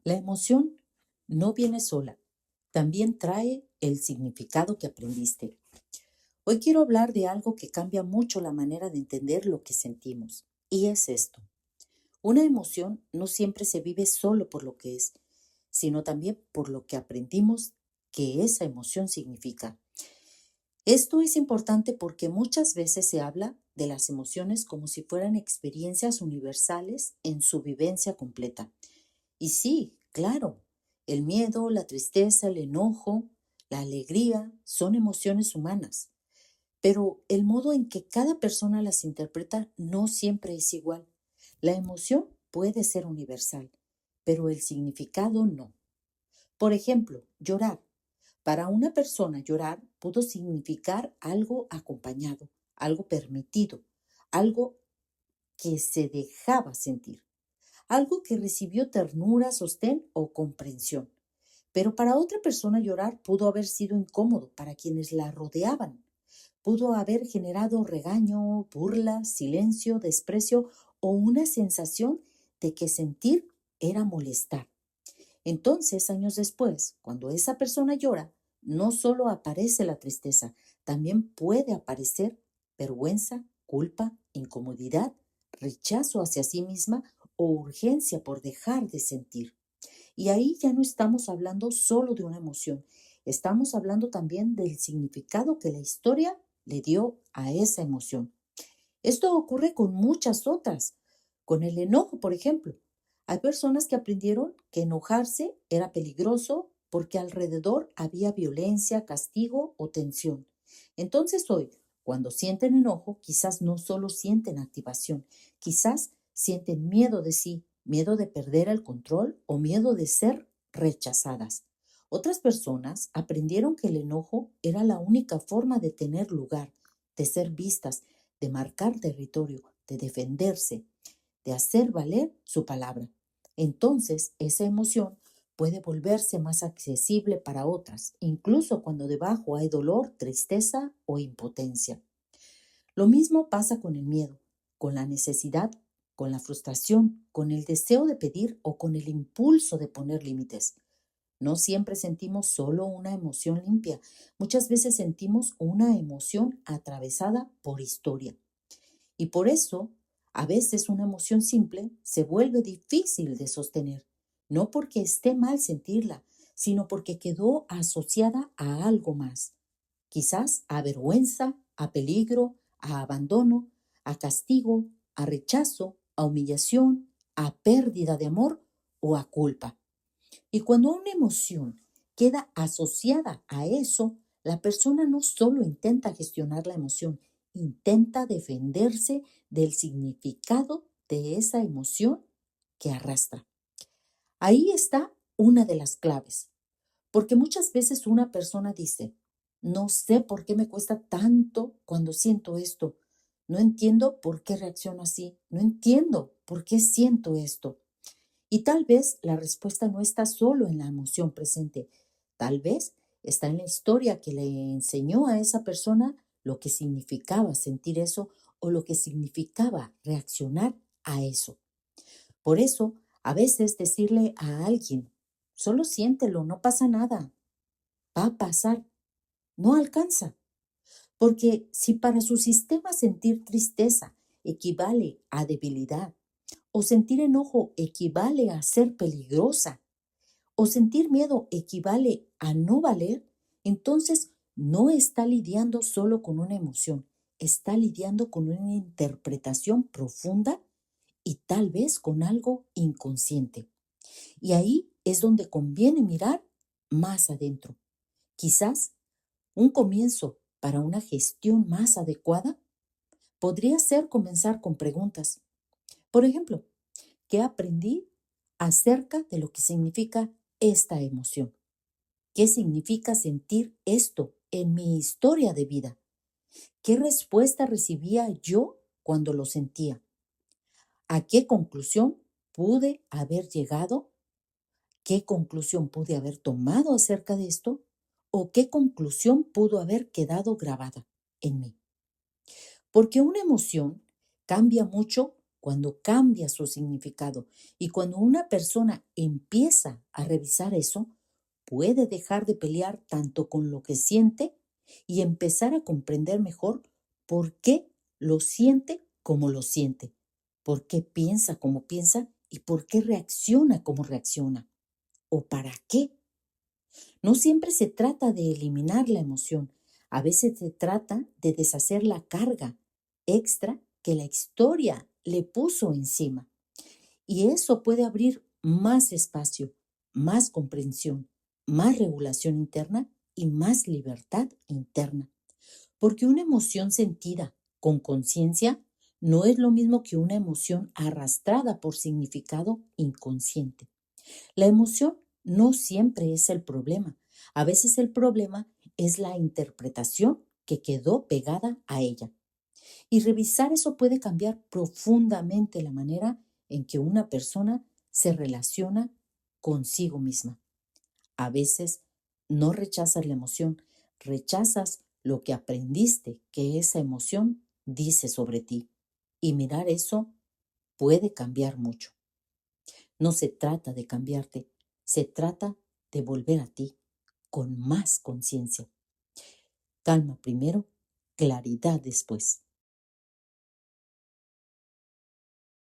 La emoción no viene sola, también trae el significado que aprendiste. Hoy quiero hablar de algo que cambia mucho la manera de entender lo que sentimos, y es esto. Una emoción no siempre se vive solo por lo que es, sino también por lo que aprendimos que esa emoción significa. Esto es importante porque muchas veces se habla de las emociones como si fueran experiencias universales en su vivencia completa. Y sí, claro, el miedo, la tristeza, el enojo, la alegría son emociones humanas, pero el modo en que cada persona las interpreta no siempre es igual. La emoción puede ser universal, pero el significado no. Por ejemplo, llorar. Para una persona llorar pudo significar algo acompañado, algo permitido, algo que se dejaba sentir, algo que recibió ternura, sostén o comprensión. Pero para otra persona llorar pudo haber sido incómodo para quienes la rodeaban. Pudo haber generado regaño, burla, silencio, desprecio o una sensación de que sentir era molestar. Entonces, años después, cuando esa persona llora, no solo aparece la tristeza, también puede aparecer vergüenza, culpa, incomodidad, rechazo hacia sí misma o urgencia por dejar de sentir. Y ahí ya no estamos hablando solo de una emoción, estamos hablando también del significado que la historia le dio a esa emoción. Esto ocurre con muchas otras. Con el enojo, por ejemplo. Hay personas que aprendieron que enojarse era peligroso porque alrededor había violencia, castigo o tensión. Entonces hoy, cuando sienten enojo, quizás no solo sienten activación, quizás sienten miedo de sí, miedo de perder el control o miedo de ser rechazadas. Otras personas aprendieron que el enojo era la única forma de tener lugar, de ser vistas, de marcar territorio, de defenderse, de hacer valer su palabra. Entonces, esa emoción puede volverse más accesible para otras, incluso cuando debajo hay dolor, tristeza o impotencia. Lo mismo pasa con el miedo, con la necesidad, con la frustración, con el deseo de pedir o con el impulso de poner límites. No siempre sentimos solo una emoción limpia, muchas veces sentimos una emoción atravesada por historia. Y por eso, a veces una emoción simple se vuelve difícil de sostener, no porque esté mal sentirla, sino porque quedó asociada a algo más, quizás a vergüenza, a peligro, a abandono, a castigo, a rechazo, a humillación, a pérdida de amor o a culpa. Y cuando una emoción queda asociada a eso, la persona no solo intenta gestionar la emoción, intenta defenderse del significado de esa emoción que arrastra. Ahí está una de las claves, porque muchas veces una persona dice, no sé por qué me cuesta tanto cuando siento esto, no entiendo por qué reacciono así, no entiendo por qué siento esto. Y tal vez la respuesta no está solo en la emoción presente, tal vez está en la historia que le enseñó a esa persona lo que significaba sentir eso o lo que significaba reaccionar a eso. Por eso, a veces decirle a alguien, solo siéntelo, no pasa nada, va a pasar, no alcanza. Porque si para su sistema sentir tristeza equivale a debilidad, o sentir enojo equivale a ser peligrosa, o sentir miedo equivale a no valer, entonces no está lidiando solo con una emoción, está lidiando con una interpretación profunda y tal vez con algo inconsciente. Y ahí es donde conviene mirar más adentro. Quizás un comienzo para una gestión más adecuada podría ser comenzar con preguntas. Por ejemplo, ¿qué aprendí acerca de lo que significa esta emoción? ¿Qué significa sentir esto en mi historia de vida? ¿Qué respuesta recibía yo cuando lo sentía? ¿A qué conclusión pude haber llegado? ¿Qué conclusión pude haber tomado acerca de esto? ¿O qué conclusión pudo haber quedado grabada en mí? Porque una emoción cambia mucho cuando cambia su significado y cuando una persona empieza a revisar eso, puede dejar de pelear tanto con lo que siente y empezar a comprender mejor por qué lo siente como lo siente, por qué piensa como piensa y por qué reacciona como reacciona o para qué. No siempre se trata de eliminar la emoción, a veces se trata de deshacer la carga extra que la historia le puso encima. Y eso puede abrir más espacio, más comprensión, más regulación interna y más libertad interna. Porque una emoción sentida con conciencia no es lo mismo que una emoción arrastrada por significado inconsciente. La emoción no siempre es el problema. A veces el problema es la interpretación que quedó pegada a ella. Y revisar eso puede cambiar profundamente la manera en que una persona se relaciona consigo misma. A veces no rechazas la emoción, rechazas lo que aprendiste que esa emoción dice sobre ti. Y mirar eso puede cambiar mucho. No se trata de cambiarte, se trata de volver a ti con más conciencia. Calma primero, claridad después.